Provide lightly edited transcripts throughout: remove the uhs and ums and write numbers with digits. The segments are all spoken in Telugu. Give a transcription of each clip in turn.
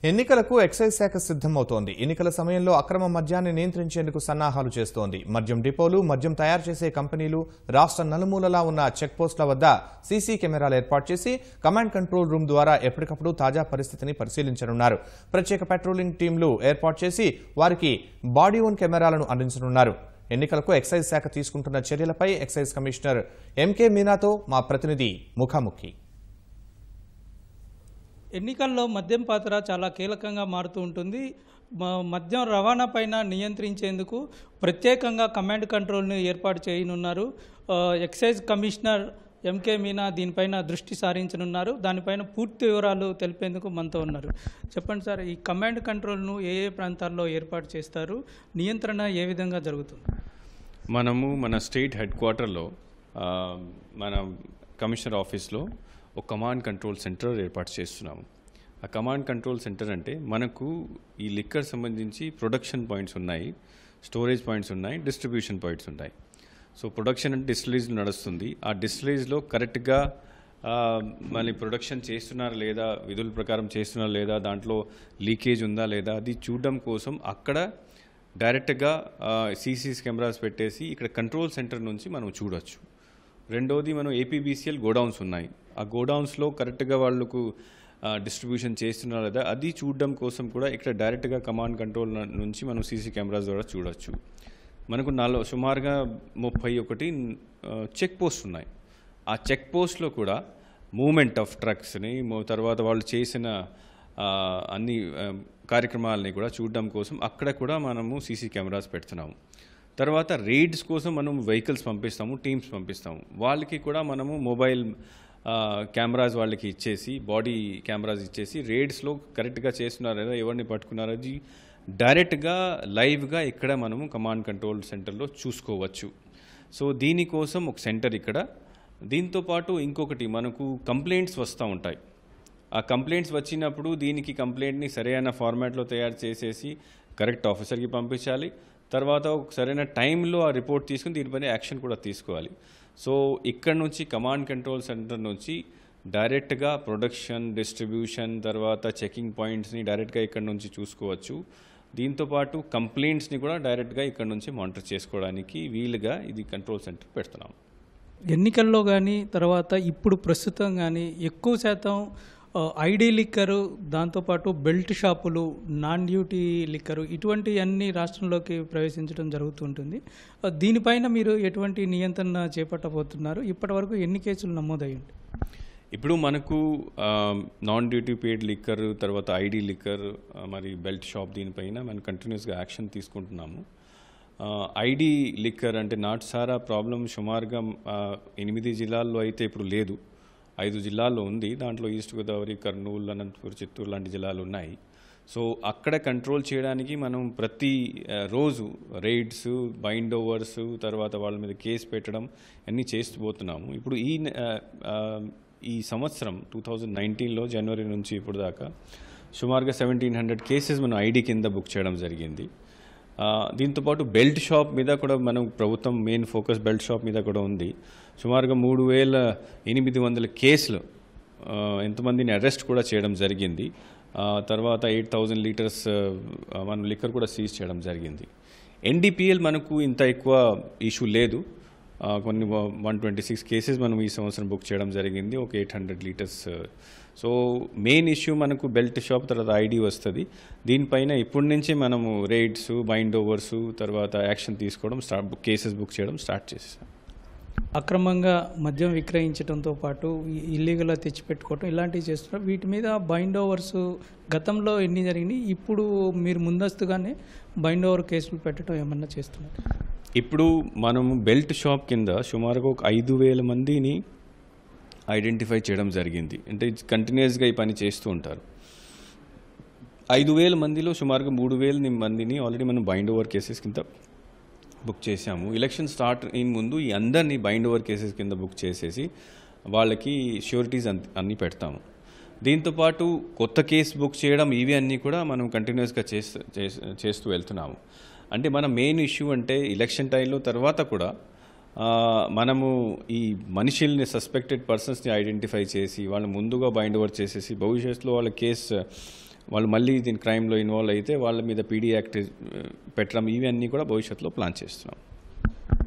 ఎన్నికలకు ఎక్సైజ్ శాఖ సిద్ధమవుతోంది. ఎన్నికల సమయంలో అక్రమ మద్యాన్ని నియంత్రించేందుకు సన్నాహాలు చేస్తోంది. మద్యం డిపోలు, మద్యం తయారు చేసే కంపెనీలు, రాష్ట్ర నలుమూలలా ఉన్న చెక్పోస్టుల వద్ద సీసీ కెమెరాలు ఏర్పాటు చేసి కమాండ్ కంట్రోల్ రూమ్ ద్వారా ఎప్పటికప్పుడు తాజా పరిస్థితిని పరిశీలించనున్నారు. ప్రత్యేక పెట్రోలింగ్ టీంలు ఏర్పాటు చేసి వారికి బాడీ ఓన్ కెమెరాలను అందించనున్నారు. ఎన్నికలకు ఎక్సైజ్ శాఖ తీసుకుంటున్న చర్యలపై ఎక్సైజ్ కమిషనర్ ఎంకే మీనాతో మా ప్రతినిధి ముఖాముఖి. ఎన్నికల్లో మద్యం పాత్ర చాలా కీలకంగా మారుతూ ఉంటుంది. మద్యం రవాణా పైన నియంత్రించేందుకు ప్రత్యేకంగా కమాండ్ కంట్రోల్ని ఏర్పాటు చేయనున్నారు. ఎక్సైజ్ కమిషనర్ ఎంకే మీనా దీనిపైన దృష్టి సారించనున్నారు. దానిపైన పూర్తి వివరాలు తెలిపేందుకు మనతో ఉన్నారు. చెప్పండి సార్, ఈ కమాండ్ కంట్రోల్ను ఏ ఏ ప్రాంతాల్లో ఏర్పాటు చేస్తారు, నియంత్రణ ఏ విధంగా జరుగుతుంది? మనము మన స్టేట్ హెడ్ క్వార్టర్లో మన కమిషనర్ ఆఫీస్లో ఒక కమాండ్ కంట్రోల్ సెంటర్ ఏర్పాటు చేస్తున్నాము. ఆ కమాండ్ కంట్రోల్ సెంటర్ అంటే మనకు ఈ లిక్కర్ సంబంధించి ప్రొడక్షన్ పాయింట్స్ ఉన్నాయి, స్టోరేజ్ పాయింట్స్ ఉన్నాయి, డిస్ట్రిబ్యూషన్ పాయింట్స్ ఉన్నాయి. సో ప్రొడక్షన్ అంటే డిస్టిలరీస్లో నడుస్తుంది. ఆ డిస్టిలరీస్లో కరెక్ట్గా మళ్ళీ ప్రొడక్షన్ చేస్తున్నారా లేదా, విధుల ప్రకారం చేస్తున్నారా లేదా, దాంట్లో లీకేజ్ ఉందా లేదా, అది చూడడం కోసం అక్కడ డైరెక్ట్గా సీసీస్ కెమెరాస్ పెట్టేసి ఇక్కడ కంట్రోల్ సెంటర్ నుంచి మనం చూడొచ్చు. రెండోది, మనం ఏపీబీసీఎల్ గోడౌన్స్ ఉన్నాయి. ఆ గోడౌన్స్లో కరెక్ట్గా వాళ్ళకు డిస్ట్రిబ్యూషన్ చేస్తున్నారా లేదా అది చూడడం కోసం కూడా ఇక్కడ డైరెక్ట్గా కమాండ్ కంట్రోల్ నుంచి మనం సీసీ కెమెరాస్ ద్వారా చూడొచ్చు. మనకు సుమారుగా 31 చెక్ పోస్ట్ ఉన్నాయి. ఆ చెక్ పోస్ట్లో కూడా మూమెంట్ ఆఫ్ ట్రక్స్ని, తర్వాత వాళ్ళు చేసిన అన్ని కార్యక్రమాలని కూడా చూడడం కోసం అక్కడ కూడా మనము సీసీ కెమెరాస్ పెడుతున్నాము. తర్వాత రైడ్స్ కోసం మనం వెహికల్స్ పంపిస్తాము, టీమ్స్ పంపిస్తాము. వాళ్ళకి కూడా మనము మొబైల్ కెమెరాస్ వాళ్ళకి ఇచ్చేసి, బాడీ కెమెరాస్ ఇచ్చేసి రైడ్స్లో కరెక్ట్గా చేస్తున్నారా లేదా, ఎవరిని పట్టుకున్నారా అది డైరెక్ట్గా లైవ్గా ఇక్కడ మనము కమాండ్ కంట్రోల్ సెంటర్లో చూసుకోవచ్చు. సో దీనికోసం ఒక సెంటర్ ఇక్కడ. దీంతోపాటు ఇంకొకటి, మనకు కంప్లైంట్స్ వస్తూ ఉంటాయి. ఆ కంప్లైంట్స్ వచ్చినప్పుడు దీనికి కంప్లైంట్ని సరైన ఫార్మాట్లో తయారు చేసేసి కరెక్ట్ ఆఫీసర్కి పంపించాలి. తర్వాత ఒక సరైన టైంలో ఆ రిపోర్ట్ తీసుకుని దీనిపైన యాక్షన్ కూడా తీసుకోవాలి. సో ఇక్కడ నుంచి కమాండ్ కంట్రోల్ సెంటర్ నుంచి డైరెక్ట్గా ప్రొడక్షన్, డిస్ట్రిబ్యూషన్, తర్వాత చెకింగ్ పాయింట్స్ని డైరెక్ట్గా ఇక్కడ నుంచి చూసుకోవచ్చు. దీంతోపాటు కంప్లైంట్స్ని కూడా డైరెక్ట్గా ఇక్కడ నుంచి మానిటర్ చేసుకోవడానికి వీలుగా ఇది కంట్రోల్ సెంటర్ పెడుతున్నాం. ఎన్నికల్లో కానీ తర్వాత ఇప్పుడు ప్రస్తుతం కానీ ఎక్కువ శాతం ఐడి లిక్కరు, దాంతోపాటు బెల్ట్ షాపులు, నాన్ డ్యూటీ లిక్కరు, ఇటువంటి అన్ని రాష్ట్రంలోకి ప్రవేశించడం జరుగుతుంటుంది. దీనిపైన మీరు ఎటువంటి నియంత్రణ చేపట్టబోతున్నారు? ఇప్పటి వరకు ఎన్ని కేసులు నమోదయ్యండి? ఇప్పుడు మనకు నాన్ డ్యూటీ పెయిడ్ లిక్కర్, తర్వాత ఐడి లిక్కర్, మరి బెల్ట్ షాప్, దీనిపైన మనం కంటిన్యూస్గా యాక్షన్ తీసుకుంటున్నాము. ఐడి లిక్కర్ అంటే నాటుసారా ప్రాబ్లం సుమారుగా 8 జిల్లాల్లో అయితే ఇప్పుడు లేదు, 5 జిల్లాల్లో ఉంది. దాంట్లో ఈస్ట్ గోదావరి, కర్నూలు, అనంతపురం, చిత్తూరు లాంటి జిల్లాలు ఉన్నాయి. సో అక్కడ కంట్రోల్ చేయడానికి మనం ప్రతి రోజు రైడ్స్, బైండ్ ఓవర్స్, తర్వాత వాళ్ళ మీద కేసు పెట్టడం అన్నీ చేస్తూ పోతున్నాము. ఇప్పుడు ఈ సంవత్సరం 2019లో జనవరి నుంచి ఇప్పుడు దాకా సుమారుగా 1700 కేసెస్ మనం ఐడి కింద బుక్ చేయడం జరిగింది. దీంతోపాటు బెల్ట్ షాప్ మీద కూడా మనం ప్రభుత్వం మెయిన్ ఫోకస్ బెల్ట్ షాప్ మీద కూడా ఉంది. సుమారుగా 3800 కేసులు, ఎంతమందిని అరెస్ట్ కూడా చేయడం జరిగింది. తర్వాత 8000 లీటర్స్ మనం లిక్కర్ కూడా సీజ్ చేయడం జరిగింది. ఎన్డీపీఎల్ మనకు ఇంత ఎక్కువ ఇష్యూ లేదు. కొన్ని 126 కేసెస్ మనం ఈ సంవత్సరం బుక్ చేయడం జరిగింది, ఒక 800 లీటర్స్. సో మెయిన్ ఇష్యూ మనకు బెల్ట్ షాప్, తర్వాత ఐడి వస్తుంది. దీనిపైన ఇప్పటి నుంచే మనము రైడ్స్, బైండ్ ఓవర్స్, తర్వాత యాక్షన్ తీసుకోవడం, కేసెస్ బుక్ చేయడం స్టార్ట్ చేసాం. అక్రమంగా మద్యం విక్రయించడంతో పాటు ఇల్లీగల్గా తెచ్చిపెట్టుకోవటం ఇలాంటివి చేస్తున్నారు. వీటి మీద బైండ్ ఓవర్స్ గతంలో ఎన్ని జరిగినాయి, ఇప్పుడు మీరు ముందస్తుగానే బైండ్ ఓవర్ కేసులు పెట్టడం ఏమన్నా చేస్తున్నారు? ఇప్పుడు మనము బెల్ట్ షాప్ కింద సుమారుగా ఒక 5000 మందిని ఐడెంటిఫై చేయడం జరిగింది. అంటే కంటిన్యూస్గా ఈ పని చేస్తూ ఉంటారు. 5000 మందిలో సుమారుగా 3000 మందిని ఆల్రెడీ మనం బైండ్ ఓవర్ కేసెస్ కింద బుక్ చేశాము. ఎలక్షన్ స్టార్ట్ అయిన ముందు ఈ అందరినీ బైండ్ ఓవర్ కేసెస్ కింద బుక్ చేసేసి వాళ్ళకి ష్యూరిటీస్ అన్నీ పెడతాము. దీంతోపాటు కొత్త కేసు బుక్ చేయడం, ఇవి అన్నీ కూడా మనం కంటిన్యూస్గా చేస్తూ వెళ్తున్నాము. అంటే మన మెయిన్ ఇష్యూ అంటే ఎలక్షన్ టైంలో తర్వాత కూడా మనము ఈ మనుషుల్ని, సస్పెక్టెడ్ పర్సన్స్ని ఐడెంటిఫై చేసి వాళ్ళని ముందుగా బైండ్ ఓవర్ చేసేసి భవిష్యత్తులో వాళ్ళ కేసు వాళ్ళు మళ్ళీ దీని క్రైమ్లో ఇన్వాల్వ్ అయితే వాళ్ళ మీద పీడీ యాక్ట్ పెట్టడం ఇవన్నీ కూడా భవిష్యత్తులో ప్లాన్ చేస్తున్నాం.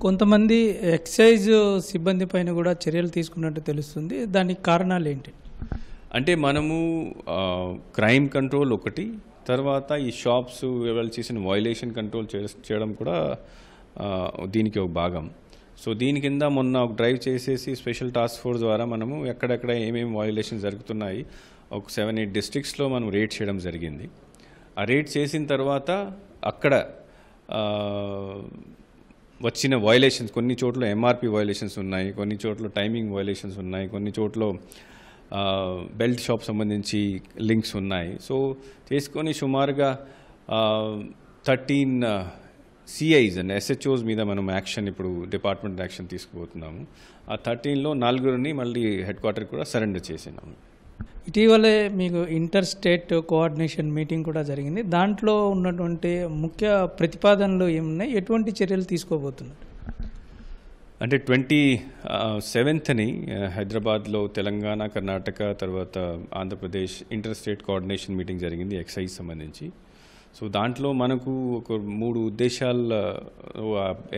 కొంతమంది ఎక్సైజ్ సిబ్బంది పైన కూడా చర్యలు తీసుకున్నట్టు తెలుస్తుంది. దానికి కారణాలు ఏంటి? అంటే మనము క్రైమ్ కంట్రోల్ ఒకటి, తర్వాత ఈ షాప్స్ వాళ్ళు చేసిన వయలేషన్ కంట్రోల్ చేయడం కూడా దీనికి ఒక భాగం. సో దీని కింద మొన్న ఒక డ్రైవ్ చేసేసి స్పెషల్ టాస్క్ ఫోర్స్ ద్వారా మనము ఎక్కడెక్కడ ఏమేమి వయలేషన్ జరుగుతున్నాయి ఒక 7-8 డిస్ట్రిక్ట్స్లో మనం రేడ్ చేయడం జరిగింది. ఆ రేడ్ చేసిన తర్వాత అక్కడ వచ్చిన వయలేషన్స్, కొన్ని చోట్ల ఎంఆర్పి వయలేషన్స్ ఉన్నాయి, కొన్ని చోట్ల టైమింగ్ వయలేషన్స్ ఉన్నాయి, కొన్ని చోట్ల బెల్ట్ షాప్ సంబంధించి లింక్స్ ఉన్నాయి. సో చేసుకొని సుమారుగా 13 సిఐస్ అండ్ ఎస్హెచ్ఓస్ మీద మనం యాక్షన్, ఇప్పుడు డిపార్ట్మెంట్ యాక్షన్ తీసుకుపోతున్నాము. ఆ 13లో 4 మళ్ళీ హెడ్ క్వార్టర్కి కూడా సరెండర్ చేసినాము. ఇటీవలే మీకు ఇంటర్ స్టేట్ కోఆర్డినేషన్ మీటింగ్ కూడా జరిగింది. దాంట్లో ఉన్నటువంటి ముఖ్య ప్రతిపాదనలు ఏమున్నాయి, ఎటువంటి చర్యలు తీసుకోబోతున్నారు? అంటే 27ని హైదరాబాద్లో తెలంగాణ, కర్ణాటక, తర్వాత Andhra Pradesh inter state coordination meeting జరిగింది ఎక్సైజ్ సంబంధించి. సో దాంట్లో మనకు ఒక 3 ఉద్దేశాలు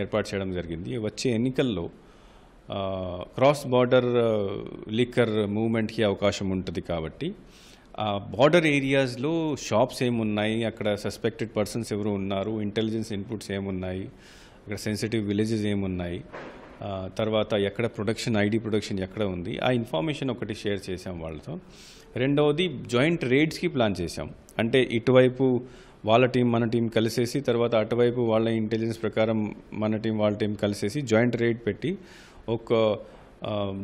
ఏర్పాటు చేయడం జరిగింది. వచ్చే ఎన్నికల్లో క్రాస్ బార్డర్ లిక్కర్ మూవ్మెంట్కి అవకాశం ఉంటుంది కాబట్టి ఆ బార్డర్ ఏరియాస్లో షాప్స్ ఏమున్నాయి, అక్కడ సస్పెక్టెడ్ పర్సన్స్ ఎవరు ఉన్నారు, ఇంటెలిజెన్స్ ఇన్పుట్స్ ఏమున్నాయి, అక్కడ సెన్సిటివ్ విలేజెస్ ఏమున్నాయి, తర్వాత ఎక్కడ ప్రొడక్షన్, ఐడి ప్రొడక్షన్ ఎక్కడ ఉంది, ఆ ఇన్ఫర్మేషన్ ఒకటి షేర్ చేసాం వాళ్ళతో. రెండవది జాయింట్ రేడ్స్కి ప్లాన్ చేసాం. అంటే ఇటువైపు వాళ్ళ టీం మన టీం కలిసేసి, తర్వాత అటువైపు వాళ్ళ ఇంటెలిజెన్స్ ప్రకారం మన టీం వాళ్ళ టీం కలిసేసి జాయింట్ రేడ్ పెట్టి ఒక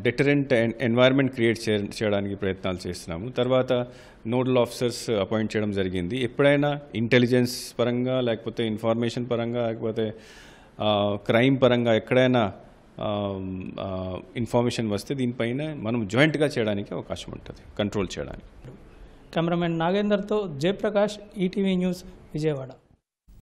డెటరెంట్ ఎన్వైర్న్మెంట్ క్రియేట్ చేయడానికి ప్రయత్నాలు చేస్తున్నాము. తర్వాత నోడల్ ఆఫీసర్స్ అపాయింట్ చేయడం జరిగింది. ఎప్పుడైనా ఇంటెలిజెన్స్ పరంగా, లేకపోతే ఇన్ఫర్మేషన్ పరంగా, లేకపోతే క్రైమ్ పరంగా ఎక్కడైనా ఇన్ఫర్మేషన్ వస్తే దీనిపైన మనం జాయింట్గా చేయడానికి అవకాశం ఉంటుంది, కంట్రోల్ చేయడానికి. కెమెరామెన్ నాగేందర్తో జయప్రకాష్, ఈటీవీ న్యూస్, విజయవాడ.